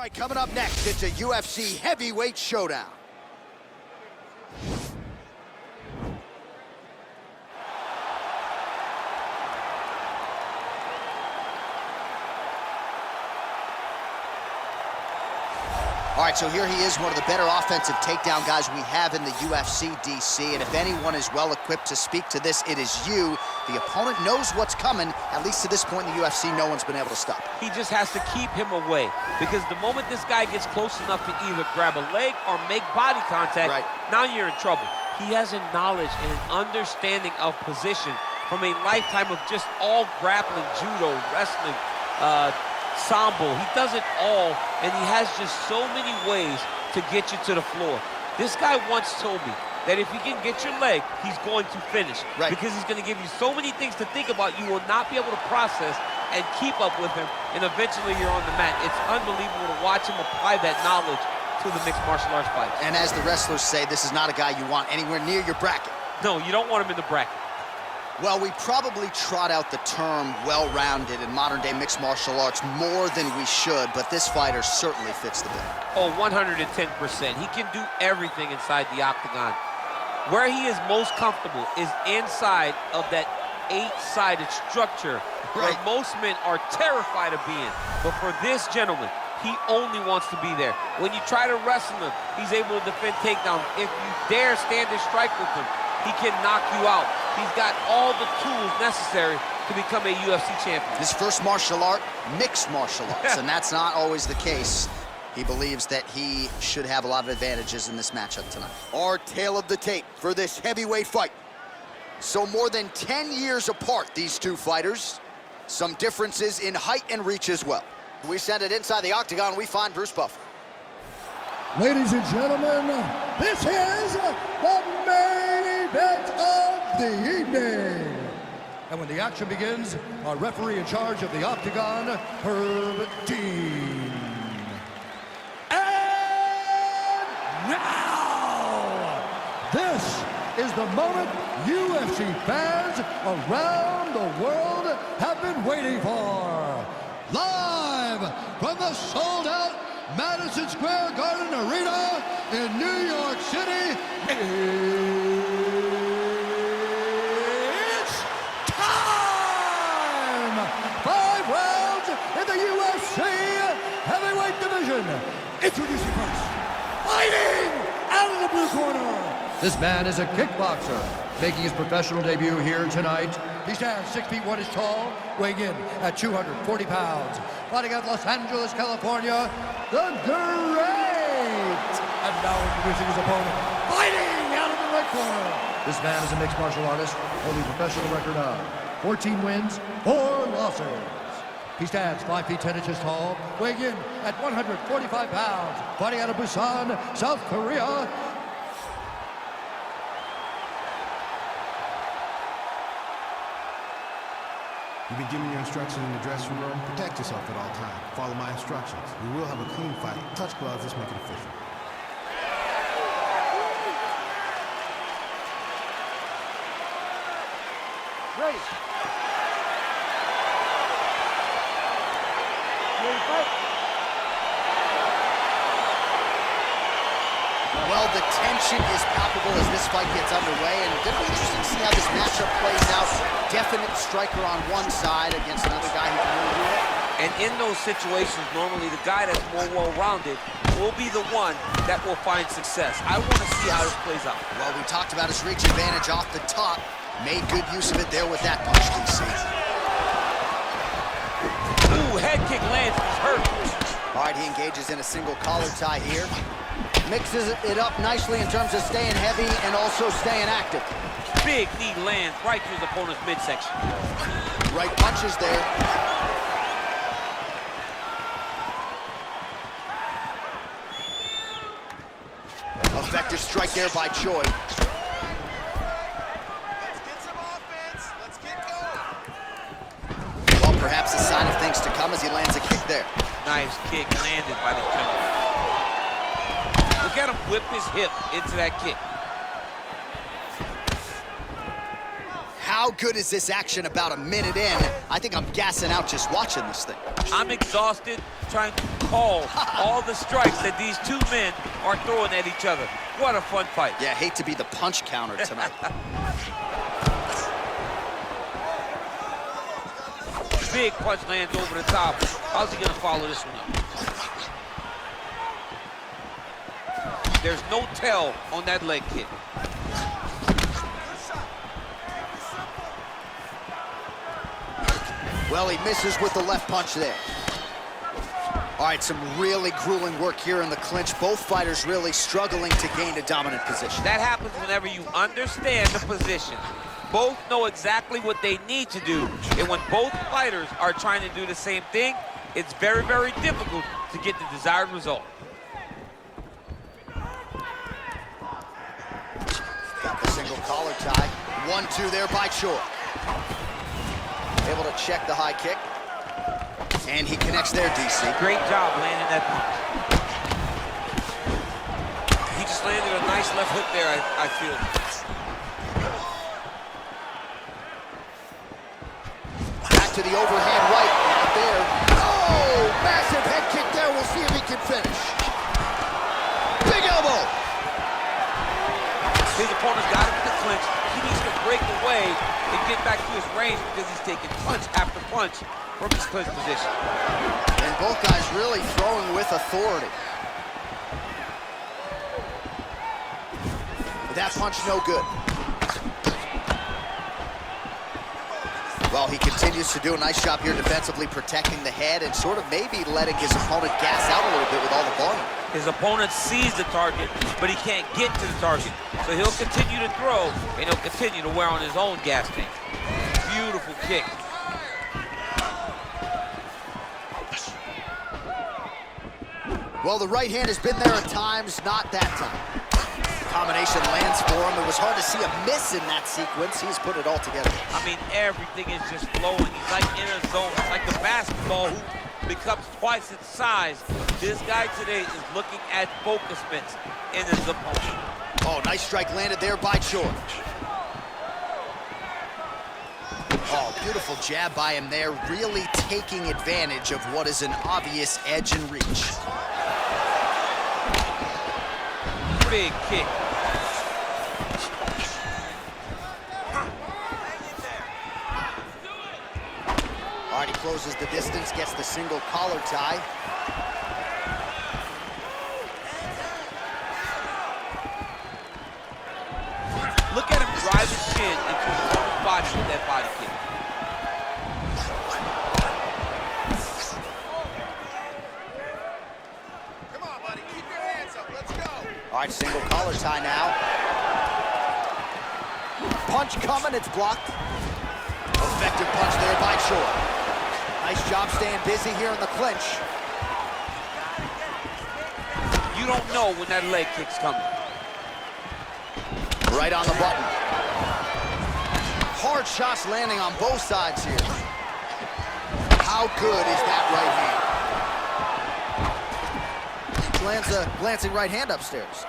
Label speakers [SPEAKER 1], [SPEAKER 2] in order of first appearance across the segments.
[SPEAKER 1] right, coming up next, it's a UFC heavyweight showdown. All right, so here he is, one of the better offensive takedown guys we have in the UFC, DC. And if anyone is well-equipped to speak to this, it is you. The opponent knows what's coming. At least to this point in the UFC, no one's been able to stop him.
[SPEAKER 2] He just has to keep him away, because the moment this guy gets close enough to either grab a leg or make body contact, now you're in trouble. He has a knowledge and an understanding of position from a lifetime of just all grappling, judo, wrestling, sambo. He does it all, and he has just so many ways to get you to the floor. This guy once told me that if he can get your leg, he's going to finish. Because he's going to give you so many things to think about, you will not be able to process and keep up with him, and eventually you're on the mat. It's unbelievable to watch him apply that knowledge to the mixed martial arts fight.
[SPEAKER 1] And as the wrestlers say, this is not a guy you want anywhere near your bracket.
[SPEAKER 2] No, you don't want him in the bracket.
[SPEAKER 1] Well, we probably trot out the term well-rounded in modern-day mixed martial arts more than we should, but this fighter certainly fits the bill.
[SPEAKER 2] Oh, 110%. He can do everything inside the octagon. Where he is most comfortable is inside of that 8-sided structure where most men are terrified of being. But for this gentleman, he only wants to be there. When you try to wrestle him, he's able to defend takedowns. If you dare stand and strike with him, he can knock you out. He's got all the tools necessary to become a UFC champion.
[SPEAKER 1] His first martial art, mixed martial arts, and that's not always the case. He believes that he should have a lot of advantages in this matchup tonight. Our tale of the tape for this heavyweight fight. So more than 10 years apart, these two fighters. Some differences in height and reach as well. We send it inside the octagon, we find Bruce Buffer.
[SPEAKER 3] Ladies and gentlemen, this is the main event of the evening. And when the action begins, our referee in charge of the octagon, Herb Dean. And now, this is the moment UFC fans around the world have been waiting for. Live from the sold-out Madison Square Garden Arena in New York City, it's time! 5 rounds in the UFC heavyweight division. Introducing first, fighting out of the blue corner. This man is a kickboxer, making his professional debut here tonight. He stands 6 feet 1 inches tall, weighing in at 240 pounds. Fighting out of Los Angeles, California, the Great! And now introducing his opponent, fighting out of the right corner. This man is a mixed martial artist, holding a professional record of 14 wins, 4 losses. He stands 5 feet 10 inches tall, weighing in at 145 pounds. Fighting out of Busan, South Korea,
[SPEAKER 4] You've been given your instructions in the dressing room. Protect yourself at all times. Follow my instructions. We will have a clean fight. Touch gloves, let's make it official.
[SPEAKER 3] Ready. Ready to fight?
[SPEAKER 1] Well, the tension is palpable as this fight gets underway, and definitely interesting to see how this matchup plays out. Definite striker on one side against another guy who can really do it.
[SPEAKER 2] And in those situations, normally the guy that's more well-rounded will be the one that will find success. I want to see how this plays out.
[SPEAKER 1] Well, we talked about his reach advantage off the top. Made good use of it there with that punch, DC.
[SPEAKER 2] Ooh, head kick lands, he's hurt.
[SPEAKER 1] All right, he engages in a single collar tie here. Mixes it up nicely in terms of staying heavy and also staying active.
[SPEAKER 2] Big knee lands right through his opponent's midsection.
[SPEAKER 1] Right punches there. Effective strike there by Choi.
[SPEAKER 5] Let's get some offense. Let's get going.
[SPEAKER 1] Well, perhaps a sign of things to come as he lands a kick there.
[SPEAKER 2] Nice kick landed by the gentleman. Look at him whip his hip into that kick.
[SPEAKER 1] How good is this action about a minute in? I think I'm gassing out just watching this thing.
[SPEAKER 2] I'm exhausted trying to call all the strikes that these two men are throwing at each other. What a fun fight.
[SPEAKER 1] Yeah, hate to be the punch counter tonight.
[SPEAKER 2] Big punch lands over the top. How's he gonna follow this one up? There's no tell on that leg kick.
[SPEAKER 1] Well, he misses with the left punch there. All right, some really grueling work here in the clinch. Both fighters really struggling to gain a dominant position.
[SPEAKER 2] That happens whenever you understand the position. Both know exactly what they need to do. And when both fighters are trying to do the same thing, it's very, very difficult to get the desired result.
[SPEAKER 1] Got the single collar tie. 1-2 there by Choi. Able to check the high kick. And he connects there, DC.
[SPEAKER 2] Great job landing that punch. He just landed a nice left hook there, I feel.
[SPEAKER 1] Back to the overhand right. Not there. Oh, massive head kick there. We'll see if he can finish. Big elbow.
[SPEAKER 2] His opponent's got him in the clinch. He needs to break away and get back to his range because he's taking punch after punch from his clinch position.
[SPEAKER 1] And both guys really throwing with authority. That punch no good. Well, he continues to do a nice job here defensively, protecting the head and sort of maybe letting his opponent gas out a little bit with all the volume.
[SPEAKER 2] His opponent sees the target, but he can't get to the target. So he'll continue to throw, and he'll continue to wear on his own gas tank. Beautiful kick.
[SPEAKER 1] Well, the right hand has been there at times, not that time. Combination lands for him. It was hard to see a miss in that sequence. He's put it all together.
[SPEAKER 2] I mean, everything is just flowing. He's like in a zone. It's like the basketball hoop becomes twice its size. This guy today is looking at focus mitts in his opponent.
[SPEAKER 1] Oh, nice strike landed there by Choi. Oh, beautiful jab by him there, really taking advantage of what is an obvious edge and reach.
[SPEAKER 2] Big kick.
[SPEAKER 1] All right, he closes the distance, gets the single collar tie.
[SPEAKER 2] Look at him drive his chin into his opponent's body with that body kick.
[SPEAKER 5] Come on, buddy. Keep your hands up. Let's go.
[SPEAKER 1] All right, single collar tie now. Punch coming, it's blocked. Effective punch there by Choi. Nice job staying busy here in the clinch.
[SPEAKER 2] You don't know when that leg kick's coming.
[SPEAKER 1] Right on the button. Hard shots landing on both sides here. How good is that right hand? Lands a glancing right hand upstairs.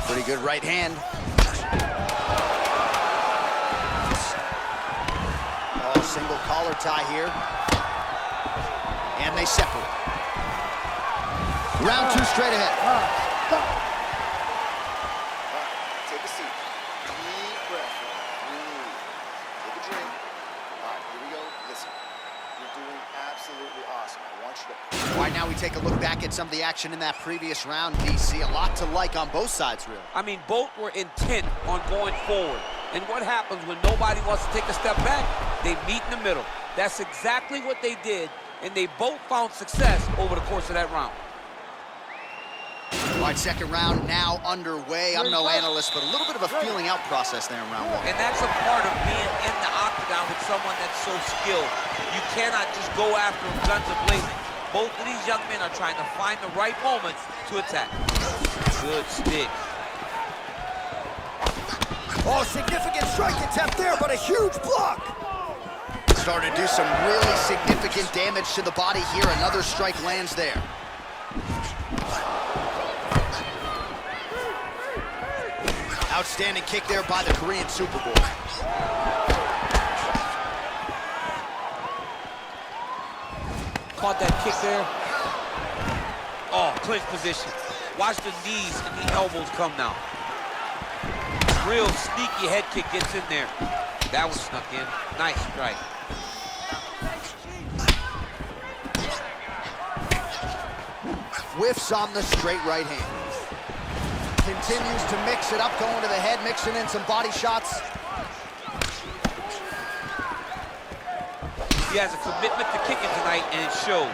[SPEAKER 1] Pretty good right hand. Oh, single collar tie here. And they separate. Round 2 straight ahead.
[SPEAKER 5] Take a seat. Deep breath. Breathe. Take a drink. All right, here we go. Listen, you're doing absolutely awesome. I want you to...
[SPEAKER 1] All right, now we take a look back at some of the action in that previous round, DC. A lot to like on both sides, really.
[SPEAKER 2] I mean, both were intent on going forward. And what happens when nobody wants to take a step back? They meet in the middle. That's exactly what they did, and they both found success over the course of that round.
[SPEAKER 1] All right, second round now underway. I'm no analyst, but a little bit of a feeling out process there in round 1.
[SPEAKER 2] And that's a part of being in the octagon with someone that's so skilled. You cannot just go after them guns a-blazing. Both of these young men are trying to find the right moment to attack. Good stick.
[SPEAKER 1] Oh, significant strike attempt there, but a huge block. Starting to do some really significant damage to the body here. Another strike lands there. Outstanding kick there by the Korean Superboy.
[SPEAKER 2] Caught that kick there. Oh, clinch position. Watch the knees and the elbows come now. Real sneaky head kick gets in there. That was snuck in. Nice strike.
[SPEAKER 1] Whiffs on the straight right hand. Continues to mix it up, going to the head, mixing in some body shots.
[SPEAKER 2] He has a commitment to kicking tonight, and it shows.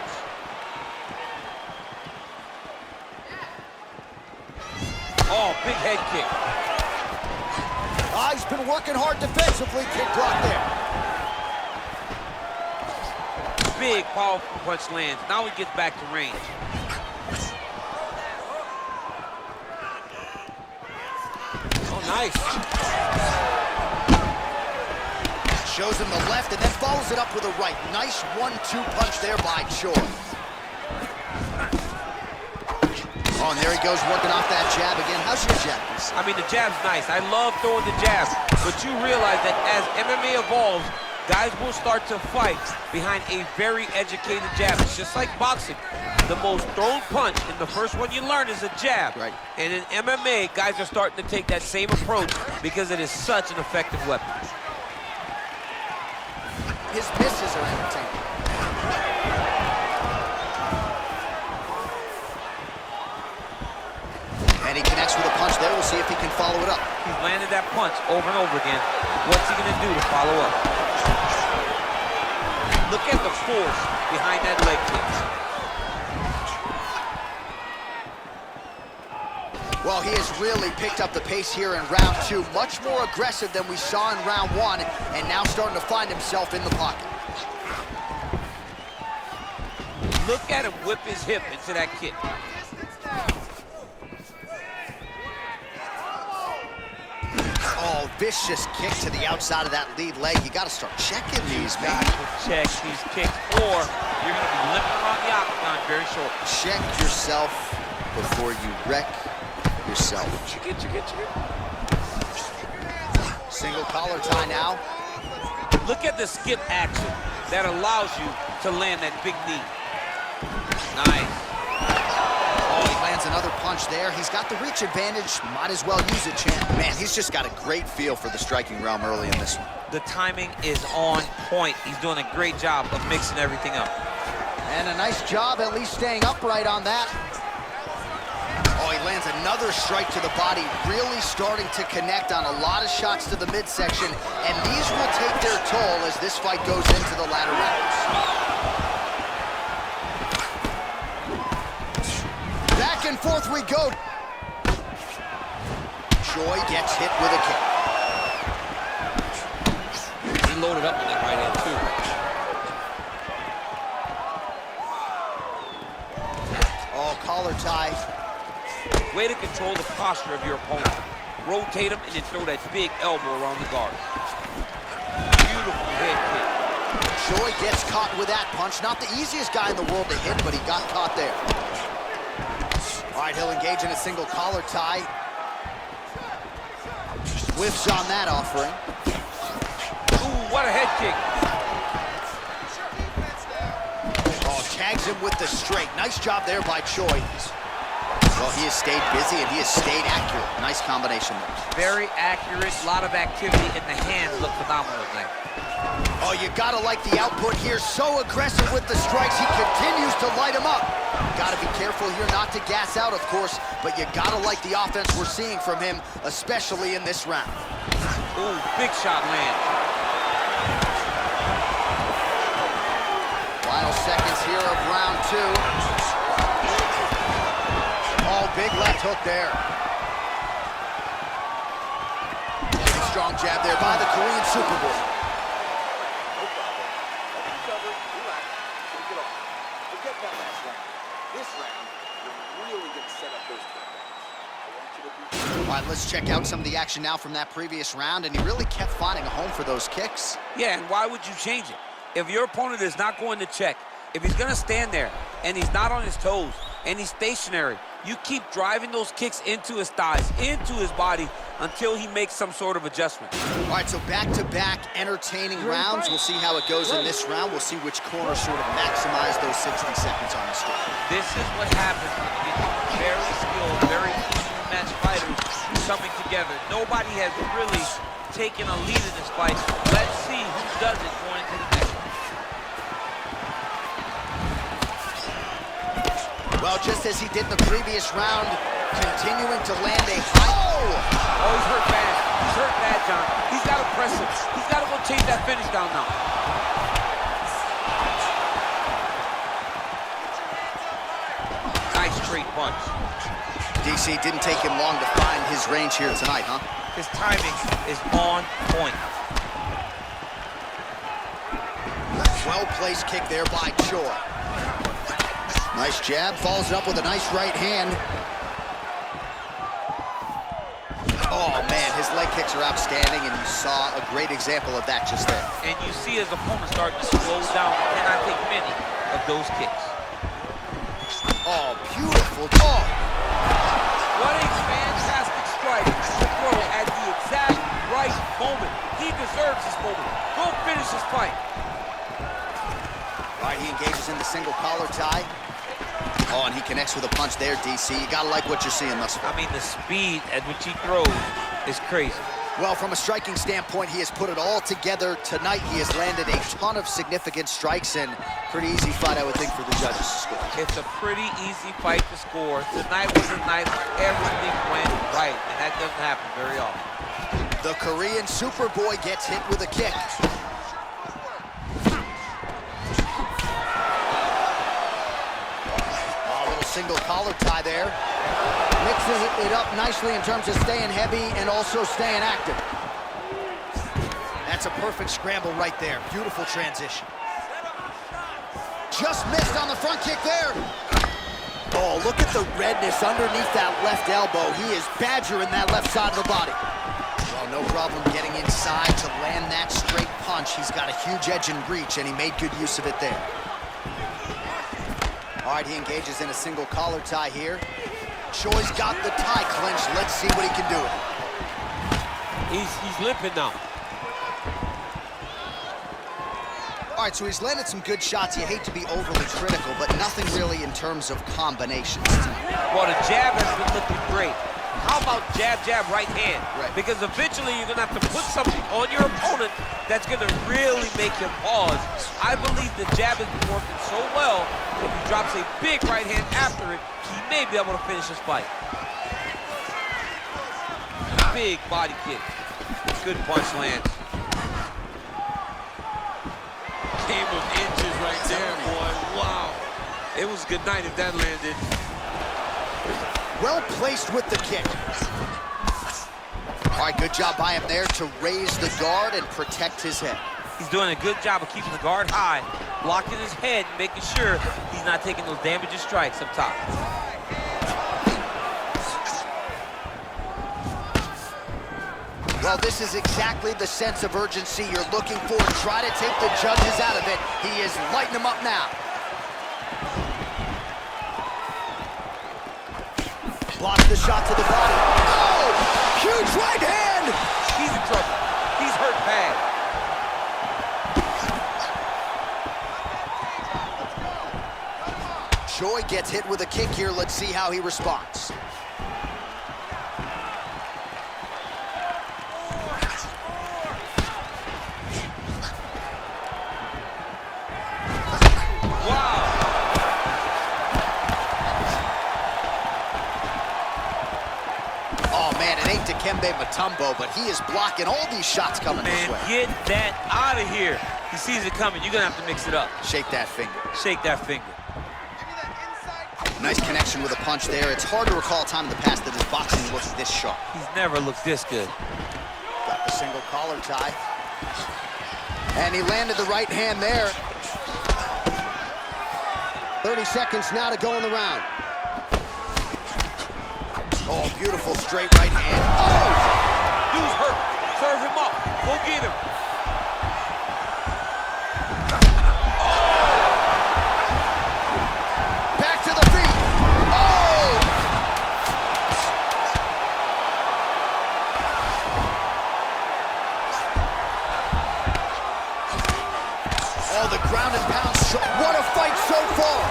[SPEAKER 2] Oh, big head kick.
[SPEAKER 1] He's been working hard defensively. Kick block there.
[SPEAKER 2] Big, powerful punch lands. Now he gets back to range. Oh, nice.
[SPEAKER 1] Shows him the left and then follows it up with a right. Nice 1-2 punch there by Choi. Oh, and there he goes, working off that jab again. How's your jab?
[SPEAKER 2] I mean, the jab's nice. I love throwing the jab. But you realize that as MMA evolves, guys will start to fight behind a very educated jab. It's just like boxing. The most thrown punch, and the first one you learn is a jab.
[SPEAKER 1] Right.
[SPEAKER 2] And in MMA, guys are starting to take that same approach because it is such an effective weapon.
[SPEAKER 1] His misses are entertaining. And he connects with a punch there. We'll see if he can follow it up.
[SPEAKER 2] He's landed that punch over and over again. What's he gonna do to follow up? Look at the force behind that leg kick.
[SPEAKER 1] Well, he has really picked up the pace here in round 2. Much more aggressive than we saw in round 1, and now starting to find himself in the pocket.
[SPEAKER 2] Look at him whip his hip into that kick.
[SPEAKER 1] Oh, vicious kick to the outside of that lead leg. You got to start checking these, man.
[SPEAKER 2] Check these kicks, or you're going to be limping around the octagon very short.
[SPEAKER 1] Check yourself before you wreck yourself.
[SPEAKER 2] Check it.
[SPEAKER 1] Single collar tie now.
[SPEAKER 2] Look at the skip action that allows you to land that big knee. Nice.
[SPEAKER 1] Oh, he lands another punch there. He's got the reach advantage. Might as well use it, champ. Man, he's just got a great feel for the striking realm early in this one.
[SPEAKER 2] The timing is on point. He's doing a great job of mixing everything up.
[SPEAKER 1] And a nice job at least staying upright on that. Oh, he lands another strike to the body, really starting to connect on a lot of shots to the midsection, and these will take their toll as this fight goes into the latter rounds. Back and forth we go. Choi gets hit with a kick.
[SPEAKER 2] He loaded up on that right hand, too.
[SPEAKER 1] Oh, collar tie.
[SPEAKER 2] Way to control the posture of your opponent. Rotate him and then throw that big elbow around the guard. Beautiful head kick.
[SPEAKER 1] Choi gets caught with that punch. Not the easiest guy in the world to hit, but he got caught there. All right, he'll engage in a single collar tie. Whiffs on that offering.
[SPEAKER 2] Ooh, what a head kick.
[SPEAKER 1] Oh, tags him with the straight. Nice job there by Choi. Well, he has stayed busy and he has stayed accurate. Nice combination there.
[SPEAKER 2] Very accurate, a lot of activity, and the hands look phenomenal tonight.
[SPEAKER 1] Oh, you gotta like the output here. So aggressive with the strikes. He continues to light him up. Gotta be careful here not to gas out, of course, but you gotta like the offense we're seeing from him, especially in this round.
[SPEAKER 2] Ooh, big shot land.
[SPEAKER 1] Final seconds here of round 2. Oh, big left hook there. Big strong jab there by the Korean Superboy.
[SPEAKER 5] Forget that last round. This round, you're really going to set up those takedowns. I want you to be...
[SPEAKER 1] All right, let's check out some of the action now from that previous round, and he really kept finding a home for those kicks.
[SPEAKER 2] Yeah, and why would you change it? If your opponent is not going to check, if he's going to stand there and he's not on his toes and he's stationary, You keep driving those kicks into his thighs, into his body, until he makes some sort of adjustment.
[SPEAKER 1] All right, so back-to-back entertaining rounds. We'll see how it goes in this round. We'll see which corner sort of maximize those 60 seconds on the score.
[SPEAKER 2] This is what happens when you get very skilled, very match fighters coming together. Nobody has really taken a lead in this fight. Let's see who does it going into the next one.
[SPEAKER 1] Well, just as he did in the previous round, continuing to land a high...
[SPEAKER 2] Oh, he's hurt bad. He's hurt bad, John. He's got to press him. He's got to go chase that finish down now. Nice straight punch.
[SPEAKER 1] DC didn't take him long to find his range here tonight, huh?
[SPEAKER 2] His timing is on point.
[SPEAKER 1] Well-placed kick there by Choi. Nice jab, follows it up with a nice right hand. Oh, man, his leg kicks are outstanding, and you saw a great example of that just there.
[SPEAKER 2] And you see his opponent starting to slow down. He cannot take many of those kicks.
[SPEAKER 1] Oh, beautiful. Oh!
[SPEAKER 2] What a fantastic strike to throw at the exact right moment. He deserves this moment. Go finish this fight.
[SPEAKER 1] All right, he engages in the single collar tie. Oh, and he connects with a punch there, DC. You gotta like what you're seeing thus far.
[SPEAKER 2] I mean, the speed at which he throws is crazy.
[SPEAKER 1] Well, from a striking standpoint, he has put it all together tonight. He has landed a ton of significant strikes, and pretty easy fight, I would think, for the judges to score.
[SPEAKER 2] It's a pretty easy fight to score. Tonight was a night where everything went right, and that doesn't happen very often.
[SPEAKER 1] The Korean Superboy gets hit with a kick. Single collar tie there. Mixes it up nicely in terms of staying heavy and also staying active. That's a perfect scramble right there. Beautiful transition. Just missed on the front kick there. Oh, look at the redness underneath that left elbow. He is badgering that left side of the body. Well, no problem getting inside to land that straight punch. He's got a huge edge and reach, and he made good use of it there. All right, he engages in a single collar tie here. Choi's got the tie clinched. Let's see what he can do with it.
[SPEAKER 2] He's limping now.
[SPEAKER 1] All right, so he's landed some good shots. You hate to be overly critical, but nothing really in terms of combinations.
[SPEAKER 2] Well, the jab has been looking great. How about jab, jab, right hand?
[SPEAKER 1] Right.
[SPEAKER 2] Because eventually you're going to have to put something on your opponent that's going to really make him pause. I believe the jab has been working so well, if he drops a big right hand after it, he may be able to finish this fight. Big body kick. Good punch lands. Game of inches right there, boy. Wow. It was a good night if that landed.
[SPEAKER 1] Well placed with the kick. All right, good job by him there to raise the guard and protect his head.
[SPEAKER 2] He's doing a good job of keeping the guard high, blocking his head, making sure he's not taking those damaging strikes up top.
[SPEAKER 1] Well, this is exactly the sense of urgency you're looking for. Try to take the judges out of it. He is lighting them up now. Blocks the shot to the body. Oh! Huge right hand!
[SPEAKER 2] He's in trouble. He's hurt bad.
[SPEAKER 1] Choi gets hit with a kick here. Let's see how he responds. Kembe Mutombo, but he is blocking all these shots coming this way.
[SPEAKER 2] Get that out of here. He sees it coming. You're going to have to mix it up.
[SPEAKER 1] Shake that finger.
[SPEAKER 2] Shake that finger.
[SPEAKER 1] Nice connection with a punch there. It's hard to recall a time in the past that his boxing looks this sharp.
[SPEAKER 2] He's never looked this good.
[SPEAKER 1] Got the single collar tie. And he landed the right hand there. 30 seconds now to go in the round. Oh, beautiful straight right hand. Oh!
[SPEAKER 2] Dude's hurt. Serve him up. Go get him.
[SPEAKER 1] Back to the feet. Oh! Oh, the ground and pound. What a fight so far.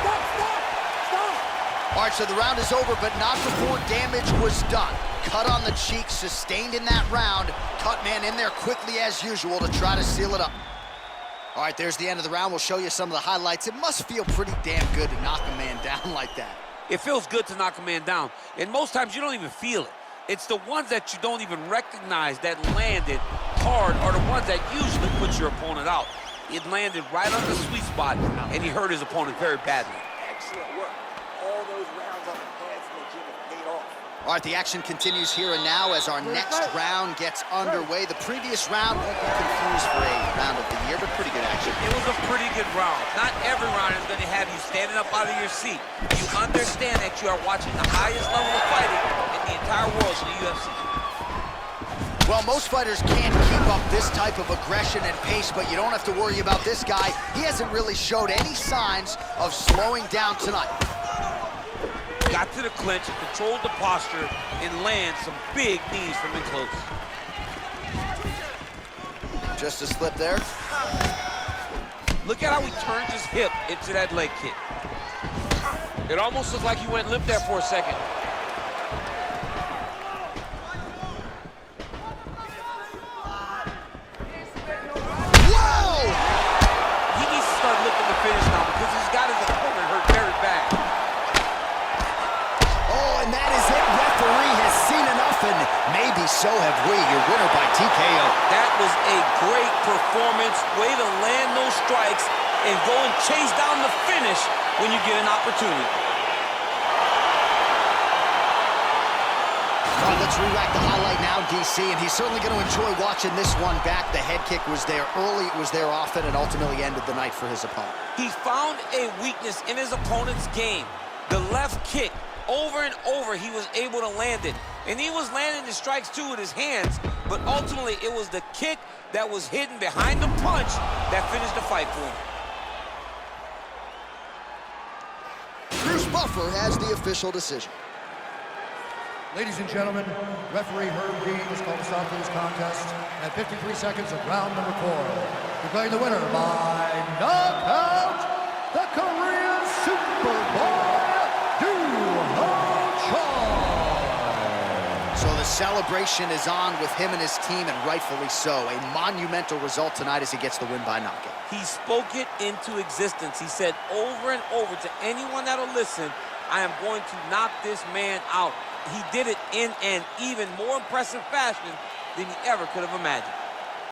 [SPEAKER 1] All right, so the round is over, but not before damage was done. Cut on the cheek, sustained in that round. Cut man in there quickly as usual to try to seal it up. All right, there's the end of the round. We'll show you some of the highlights. It must feel pretty damn good to knock a man down like that.
[SPEAKER 2] It feels good to knock a man down, and most times you don't even feel it. It's the ones that you don't even recognize that landed hard are the ones that usually put your opponent out. It landed right on the sweet spot, and he hurt his opponent very badly.
[SPEAKER 5] Excellent work. All those rounds on the pads in the gym have paid off.
[SPEAKER 1] All right, the action continues here and now as our next round gets underway. The previous round won't be confused for a round of the year, but pretty good action.
[SPEAKER 2] It was a pretty good round. Not every round is going to have you standing up out of your seat. You understand that you are watching the highest level of fighting in the entire world in the UFC.
[SPEAKER 1] Well, most fighters can't keep up this type of aggression and pace, but you don't have to worry about this guy. He hasn't really showed any signs of slowing down tonight.
[SPEAKER 2] Got to the clinch, controlled the posture, and land some big knees from in close.
[SPEAKER 1] Just a slip there.
[SPEAKER 2] Look at how he turned his hip into that leg kick. It almost looked like he went limp there for a second.
[SPEAKER 1] Whoa!
[SPEAKER 2] He needs to start looking to finish now because he's got his opponent hurt very bad.
[SPEAKER 1] And that is it. Referee has seen enough, and maybe so have we. Your winner by TKO.
[SPEAKER 2] That was a great performance. Way to land those strikes and go and chase down the finish when you get an opportunity.
[SPEAKER 1] All right, let's re-rack the highlight now, DC, and he's certainly going to enjoy watching this one back. The head kick was there early, it was there often, and ultimately ended the night for his opponent.
[SPEAKER 2] He found a weakness in his opponent's game. The left kick. Over and over, he was able to land it. And he was landing the strikes, too, with his hands. But ultimately, it was the kick that was hidden behind the punch that finished the fight for him.
[SPEAKER 1] Bruce Buffer has the official decision.
[SPEAKER 3] Ladies and gentlemen, referee Herb Dean has called a stop to this contest at 53 seconds of round number 4. Declaring the winner by knockout, the Korean Superboy,
[SPEAKER 1] So the celebration is on with him and his team, and rightfully so. A monumental result tonight as he gets the win by knockout.
[SPEAKER 2] He spoke it into existence. He said over and over to anyone that'll listen, I am going to knock this man out. He did it in an even more impressive fashion than he ever could have imagined.